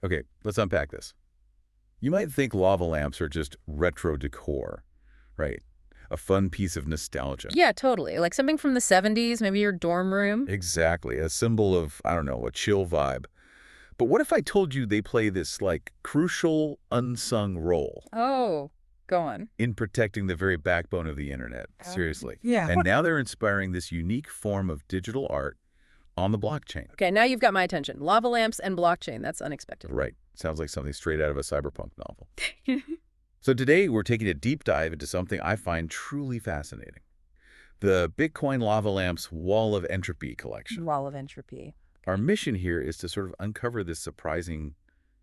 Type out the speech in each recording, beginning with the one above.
Okay, let's unpack this. You might think lava lamps are just retro decor, right? A fun piece of nostalgia. Yeah, totally. Like something from the 70s, maybe your dorm room. Exactly. A symbol of, I don't know, a chill vibe. But what if I told you they play this, like, crucial, unsung role Oh, go on. in protecting the very backbone of the internet? Seriously. Yeah. And now they're inspiring this unique form of digital art on the blockchain. Okay, now you've got my attention. Lava lamps and blockchain. That's unexpected. Right. Sounds like something straight out of a cyberpunk novel. So today, we're taking a deep dive into something I find truly fascinating. The Bitcoin Lava Lamps Wall of Entropy collection. Wall of entropy. Our mission here is to sort of uncover this surprising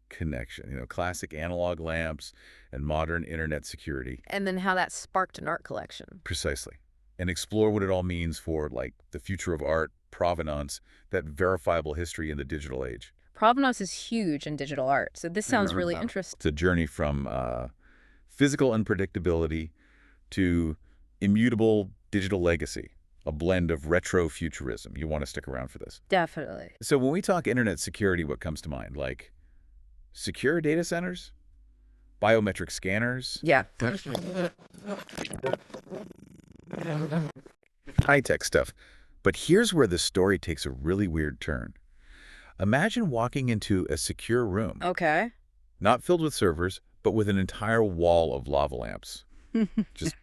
connection, classic analog lamps and modern internet security. And then how that sparked an art collection. Precisely. And explore what it all means for, like, the future of art, provenance, that verifiable history in the digital age. Provenance is huge in digital art, so this sounds really interesting. It's a journey from physical unpredictability to immutable digital legacy, a blend of retro futurism. You want to stick around for this. Definitely. So when we talk internet security, what comes to mind? Like secure data centers? Biometric scanners? Yeah. High-tech stuff. But here's where the story takes a really weird turn. Imagine walking into a secure room, Okay. not filled with servers, but with an entire wall of lava lamps, just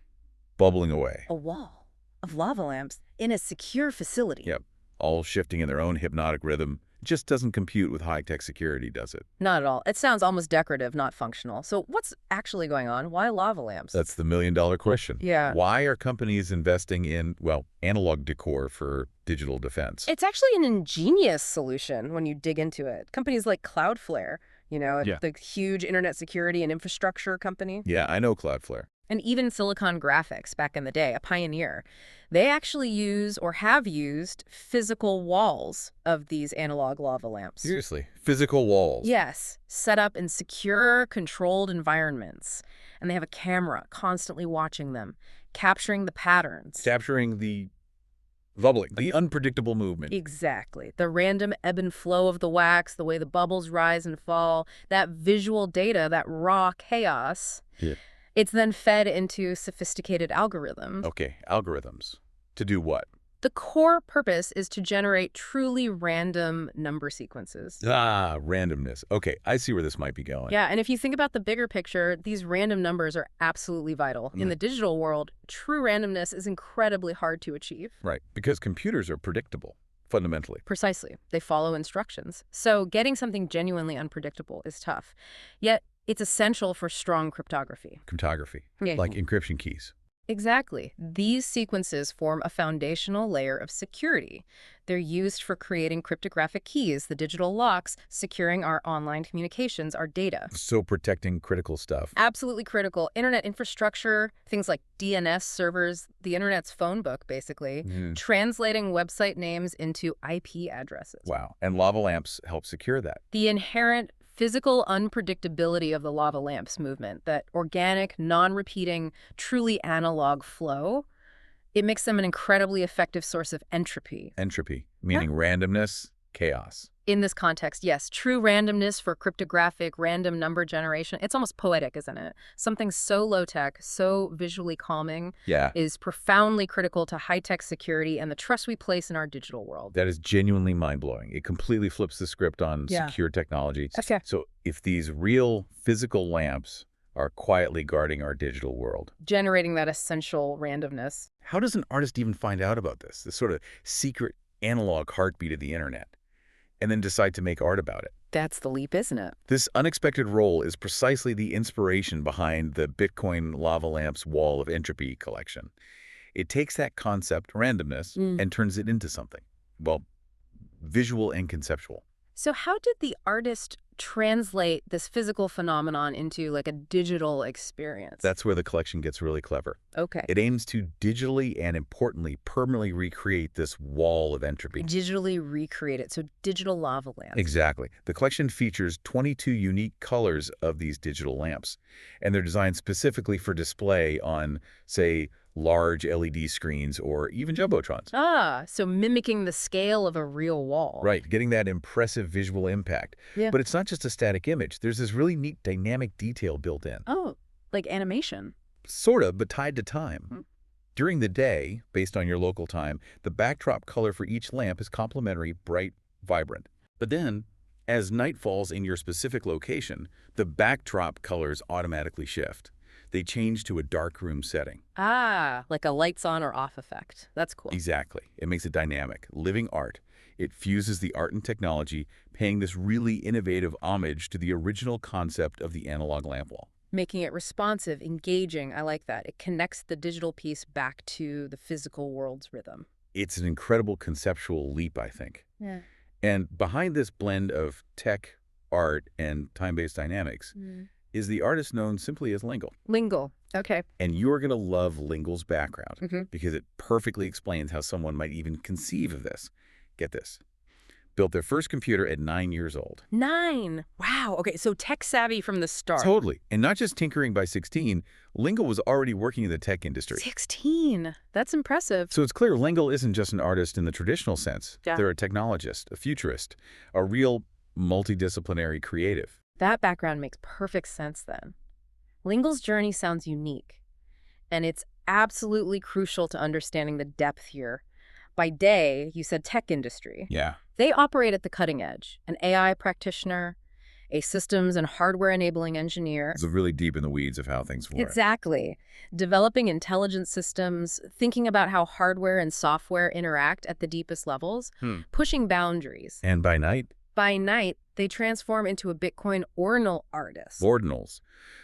bubbling away. A wall of lava lamps in a secure facility. Yep, all shifting in their own hypnotic rhythm. It just doesn't compute with high-tech security, does it? Not at all. It sounds almost decorative, not functional. So what's actually going on? Why lava lamps? That's the million-dollar question. Yeah. Why are companies investing in, well, analog decor for digital defense? It's actually an ingenious solution when you dig into it. Companies like Cloudflare, the huge internet security and infrastructure company. Yeah, I know Cloudflare. And even Silicon Graphics back in the day, a pioneer, they actually use or have used physical walls of these analog lava lamps. Seriously, physical walls. Yes, set up in secure, controlled environments. And they have a camera constantly watching them, capturing the patterns. Capturing the bubbling, the unpredictable movement. Exactly. The random ebb and flow of the wax, the way the bubbles rise and fall, that visual data, that raw chaos. Yeah. It's then fed into sophisticated algorithms. Okay, algorithms. To do what? The core purpose is to generate truly random number sequences. Ah, randomness. Okay, I see where this might be going. Yeah, and if you think about the bigger picture, these random numbers are absolutely vital. In the digital world, true randomness is incredibly hard to achieve. Right, because computers are predictable, fundamentally. Precisely. They follow instructions. So getting something genuinely unpredictable is tough. Yet, it's essential for strong cryptography. Cryptography, Yeah. like encryption keys. Exactly. These sequences form a foundational layer of security. They're used for creating cryptographic keys, the digital locks, securing our online communications, our data. So protecting critical stuff. Absolutely critical. Internet infrastructure, things like DNS servers, the internet's phone book, basically, translating website names into IP addresses. Wow, and lava lamps help secure that. The inherent physical unpredictability of the lava lamps movement, that organic, non-repeating, truly analog flow, it makes them an incredibly effective source of entropy. Entropy, meaning randomness, chaos. In this context, yes, true randomness for cryptographic random number generation, it's almost poetic, isn't it? Something so low-tech, so visually calming, is profoundly critical to high-tech security and the trust we place in our digital world. That is genuinely mind-blowing. It completely flips the script on secure technology. Okay. So if these real physical lamps are quietly guarding our digital world, generating that essential randomness. How does an artist even find out about this sort of secret analog heartbeat of the internet, and then decide to make art about it? That's the leap, isn't it? This unexpected role is precisely the inspiration behind the Bitcoin Lava Lamps Wall of Entropy collection. It takes that concept, randomness, and turns it into something, well, visual and conceptual. So how did the artist translate this physical phenomenon into like a digital experience? That's where the collection gets really clever. Okay. It aims to digitally and, importantly, permanently recreate this wall of entropy. Digitally recreate it. So digital lava lamps. Exactly. The collection features 22 unique colors of these digital lamps, and they're designed specifically for display on, say, large LED screens, or even jumbotrons. Ah, so mimicking the scale of a real wall. Right, getting that impressive visual impact. Yeah. But it's not just a static image. There's this really neat dynamic detail built in. Oh, like animation. Sort of, but tied to time. Hmm. During the day, based on your local time, the backdrop color for each lamp is complementary, bright, vibrant. But then, as night falls in your specific location, the backdrop colors automatically shift. They change to a darkroom setting. Ah, like a lights on or off effect. That's cool. Exactly. It makes it dynamic, living art. It fuses the art and technology, paying this really innovative homage to the original concept of the analog lamp wall. Making it responsive, engaging. I like that. It connects the digital piece back to the physical world's rhythm. It's an incredible conceptual leap, I think. Yeah. And behind this blend of tech, art, and time-based dynamics is the artist known simply as Lingle. Lingle. Okay. And you're going to love Lingle's background because it perfectly explains how someone might even conceive of this. Get this. Built their first computer at 9 years old. 9. Wow. Okay, so tech savvy from the start. Totally. And not just tinkering by 16, Lingle was already working in the tech industry. 16. That's impressive. So it's clear Lingle isn't just an artist in the traditional sense. Yeah. They're a technologist, a futurist, a real multidisciplinary creative. That background makes perfect sense then. Lingle's journey sounds unique, and it's absolutely crucial to understanding the depth here. By day, you said tech industry. Yeah. They operate at the cutting edge, an AI practitioner, a systems and hardware enabling engineer. It's really deep in the weeds of how things work. Exactly. Developing intelligent systems, thinking about how hardware and software interact at the deepest levels, pushing boundaries. And by night? By night, they transform into a Bitcoin ordinal artist. Ordinals.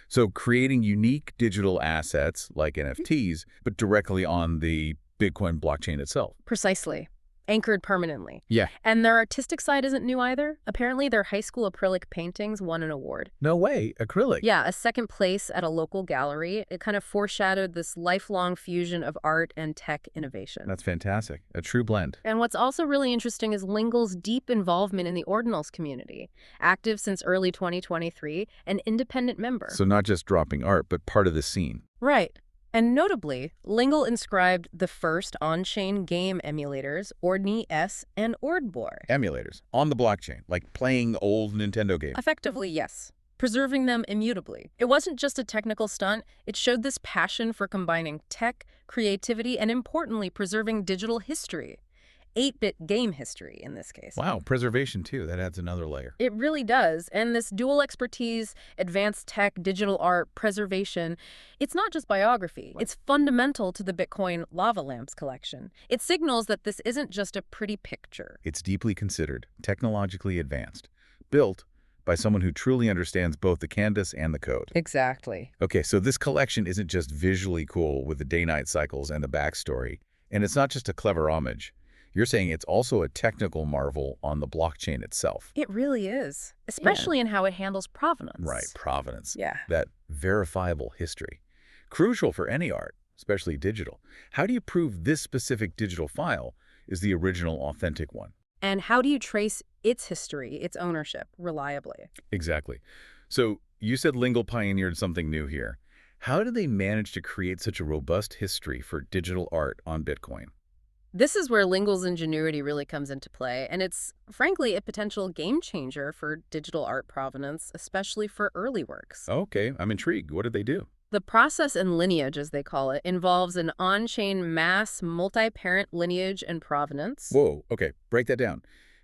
So creating unique digital assets like NFTs, but directly on the Bitcoin blockchain itself. Precisely. Anchored permanently. Yeah. And their artistic side isn't new either. Apparently, their high school acrylic paintings won an award. No way. Acrylic. Yeah, a second place at a local gallery. It kind of foreshadowed this lifelong fusion of art and tech innovation. That's fantastic. A true blend. And what's also really interesting is Lingle's deep involvement in the ordinals community. Active since early 2023, an independent member. So not just dropping art, but part of the scene. Right. And notably, Lingle inscribed the first on-chain game emulators, Ordni S and Ordbor. Emulators. On the blockchain, like playing old Nintendo games. Effectively, yes. Preserving them immutably. It wasn't just a technical stunt. It showed this passion for combining tech, creativity, and importantly, preserving digital history. 8-bit game history in this case. Wow, preservation too. That adds another layer. It really does. And this dual expertise, advanced tech, digital art, preservation, it's not just biography. It's fundamental to the Bitcoin lava lamps collection. It signals that this isn't just a pretty picture. It's deeply considered, technologically advanced, built by someone who truly understands both the canvas and the code. Exactly. Okay, so this collection isn't just visually cool with the day-night cycles and the backstory, and it's not just a clever homage. You're saying it's also a technical marvel on the blockchain itself. It really is, especially in how it handles provenance. Right, provenance. Yeah. That verifiable history. Crucial for any art, especially digital. How do you prove this specific digital file is the original, authentic one? And how do you trace its history, its ownership, reliably? Exactly. So you said Lingle pioneered something new here. How did they manage to create such a robust history for digital art on Bitcoin? This is where Lingle's ingenuity really comes into play, and it's, frankly, a potential game changer for digital art provenance, especially for early works. Okay, I'm intrigued. What did they do? The process and lineage, as they call it, involves an on-chain mass multi-parent lineage and provenance. Whoa, okay, break that down.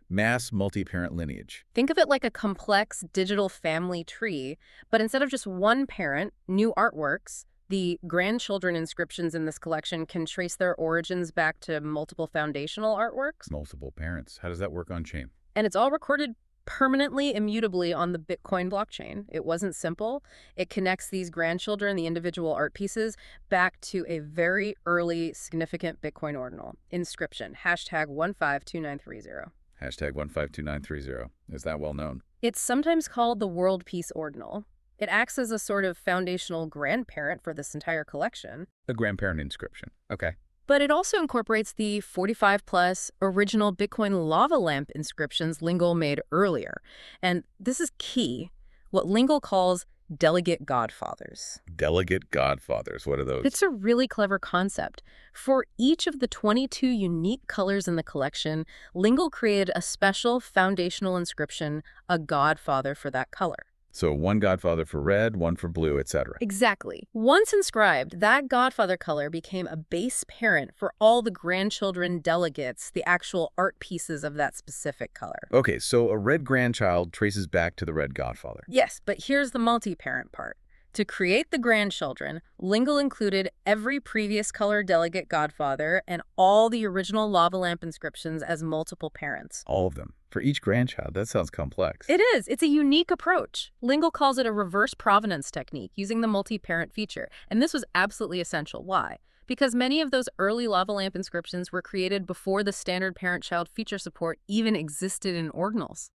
Mass multi-parent lineage. Think of it like a complex digital family tree, but instead of just one parent, new artworks, the grandchildren inscriptions in this collection can trace their origins back to multiple foundational artworks. Multiple parents. How does that work on chain? And it's all recorded permanently, immutably on the Bitcoin blockchain. It wasn't simple. It connects these grandchildren, the individual art pieces, back to a very early, significant Bitcoin ordinal. Inscription, #152930. #152930. Is that well known? It's sometimes called the World Peace Ordinal. It acts as a sort of foundational grandparent for this entire collection. A grandparent inscription. Okay. But it also incorporates the 45-plus original Bitcoin lava lamp inscriptions Lingle made earlier. And this is key, what Lingle calls delegate godfathers. Delegate godfathers. What are those? It's a really clever concept. For each of the 22 unique colors in the collection, Lingle created a special foundational inscription, a godfather for that color. So one godfather for red, one for blue, etc. Exactly. Once inscribed, that godfather color became a base parent for all the grandchildren delegates, the actual art pieces of that specific color. Okay, so a red grandchild traces back to the red godfather. Yes, but here's the multi-parent part. To create the grandchildren, Lingle included every previous color delegate godfather and all the original lava lamp inscriptions as multiple parents. All of them. For each grandchild, that sounds complex. It is. It's a unique approach. Lingle calls it a reverse provenance technique using the multi-parent feature. And this was absolutely essential. Why? Because many of those early lava lamp inscriptions were created before the standard parent-child feature support even existed in ordinals.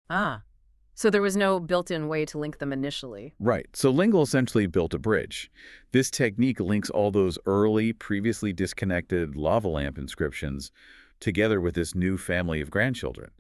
So there was no built-in way to link them initially. Right. So Lingle essentially built a bridge. This technique links all those early, previously disconnected lava lamp inscriptions together with this new family of grandchildren.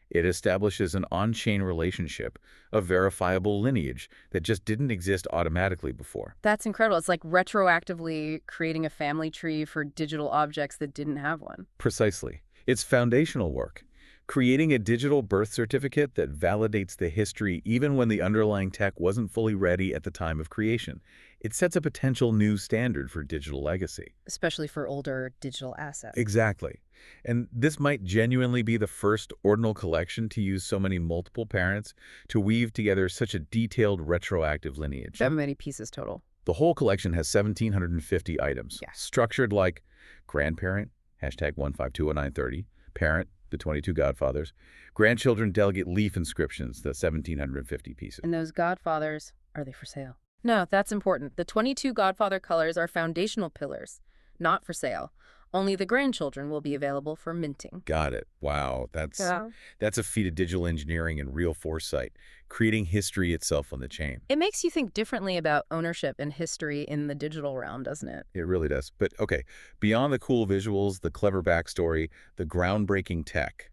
It establishes an on-chain relationship, a verifiable lineage that just didn't exist automatically before. That's incredible. It's like retroactively creating a family tree for digital objects that didn't have one. Precisely. It's foundational work. Creating a digital birth certificate that validates the history even when the underlying tech wasn't fully ready at the time of creation. It sets a potential new standard for digital legacy. Especially for older digital assets. Exactly. And this might genuinely be the first ordinal collection to use so many multiple parents to weave together such a detailed retroactive lineage. That many pieces total. The whole collection has 1,750 items, structured like grandparent, #1520930, parent, the 22 godfathers, grandchildren delegate leaf inscriptions, the 1,750 pieces. And those godfathers, are they for sale? No, that's important. The 22 godfather colors are foundational pillars, not for sale. Only the grandchildren will be available for minting. Got it. Wow, that's a feat of digital engineering and real foresight, creating history itself on the chain. It makes you think differently about ownership and history in the digital realm, doesn't it? It really does. But okay, beyond the cool visuals, the clever backstory, the groundbreaking tech,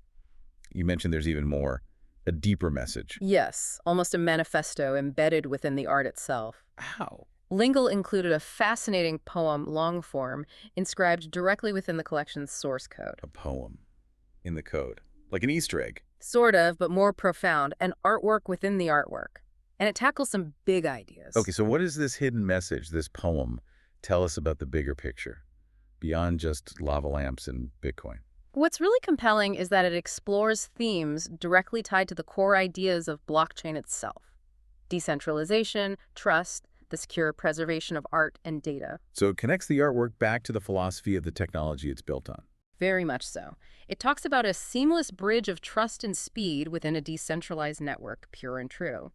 you mentioned there's even more, a deeper message. Yes, almost a manifesto embedded within the art itself. How? Lingle included a fascinating poem, long form, inscribed directly within the collection's source code. A poem in the code, like an Easter egg. Sort of, but more profound, an artwork within the artwork. And it tackles some big ideas. Okay, so what does this hidden message, this poem, tell us about the bigger picture, beyond just lava lamps and Bitcoin? What's really compelling is that it explores themes directly tied to the core ideas of blockchain itself. Decentralization, trust, the secure preservation of art and data. So it connects the artwork back to the philosophy of the technology it's built on. Very much so. It talks about a seamless bridge of trust and speed within a decentralized network, pure and true,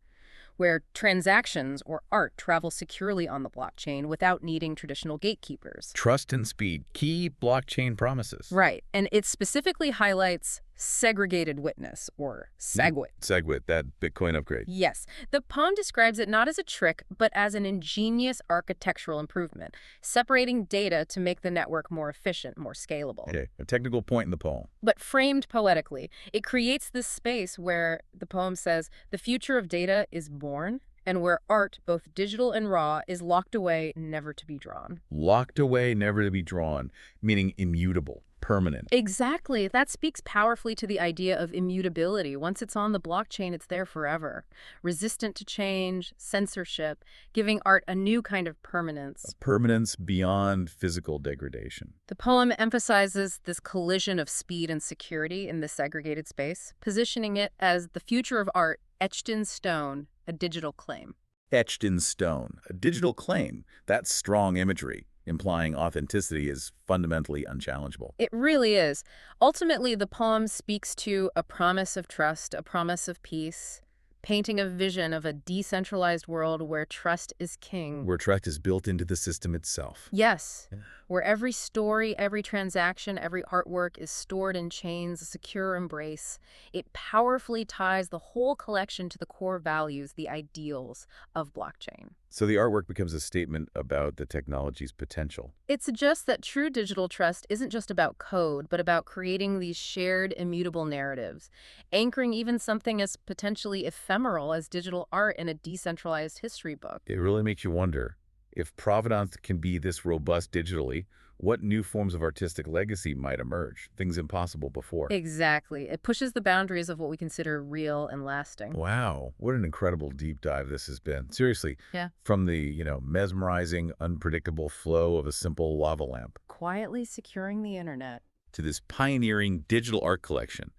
where transactions or art travel securely on the blockchain without needing traditional gatekeepers. Trust and speed, key blockchain promises. Right, and it specifically highlights segregated witness, or SegWit. SegWit, that Bitcoin upgrade. Yes. The poem describes it not as a trick, but as an ingenious architectural improvement, separating data to make the network more efficient, more scalable. Okay, a technical point in the poem. But framed poetically, it creates this space where, the poem says, the future of data is born, and where art, both digital and raw, is locked away, never to be drawn. Locked away, never to be drawn, meaning immutable, permanent. Exactly. That speaks powerfully to the idea of immutability. Once it's on the blockchain, it's there forever. Resistant to change, censorship, giving art a new kind of permanence. A permanence beyond physical degradation. The poem emphasizes this collision of speed and security in this segregated space, positioning it as the future of art etched in stone, a digital claim. Etched in stone, a digital claim. That's strong imagery, implying authenticity is fundamentally unchallengeable. It really is. Ultimately, the poem speaks to a promise of trust, a promise of peace, painting a vision of a decentralized world where trust is king. Where trust is built into the system itself. Yes, where every story, every transaction, every artwork is stored in chains, a secure embrace. It powerfully ties the whole collection to the core values, the ideals of blockchain. So the artwork becomes a statement about the technology's potential. It suggests that true digital trust isn't just about code, but about creating these shared, immutable narratives, anchoring even something as potentially ephemeral as digital art in a decentralized history book. It really makes you wonder, if provenance can be this robust digitally, what new forms of artistic legacy might emerge, things impossible before. Exactly. It pushes the boundaries of what we consider real and lasting. Wow, what an incredible deep dive this has been. Seriously, Yeah. from the, mesmerizing, unpredictable flow of a simple lava lamp Quietly securing the internet. to this pioneering digital art collection,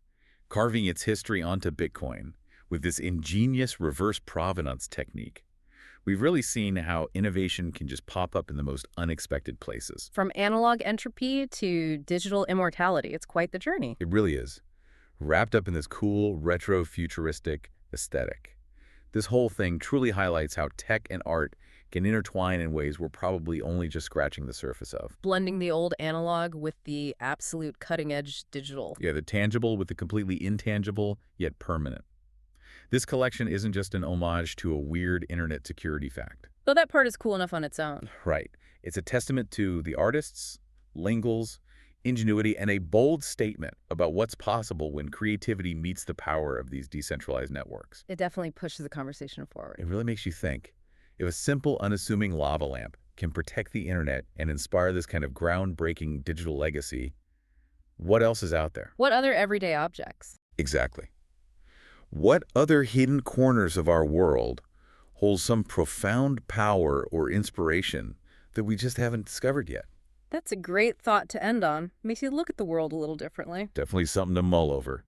carving its history onto Bitcoin with this ingenious reverse provenance technique. We've really seen how innovation can just pop up in the most unexpected places. From analog entropy to digital immortality, it's quite the journey. It really is, wrapped up in this cool, retro-futuristic aesthetic. This whole thing truly highlights how tech and art can intertwine in ways we're probably only just scratching the surface of. Blending the old analog with the absolute cutting-edge digital. Yeah, the tangible with the completely intangible, yet permanent. This collection isn't just an homage to a weird internet security fact. Though that part is cool enough on its own. Right. It's a testament to the artists, Lingle's, ingenuity, and a bold statement about what's possible when creativity meets the power of these decentralized networks. It definitely pushes the conversation forward. It really makes you think. If a simple, unassuming lava lamp can protect the internet and inspire this kind of groundbreaking digital legacy, what else is out there? What other everyday objects? Exactly. What other hidden corners of our world hold some profound power or inspiration that we just haven't discovered yet? That's a great thought to end on. Makes you look at the world a little differently. Definitely something to mull over.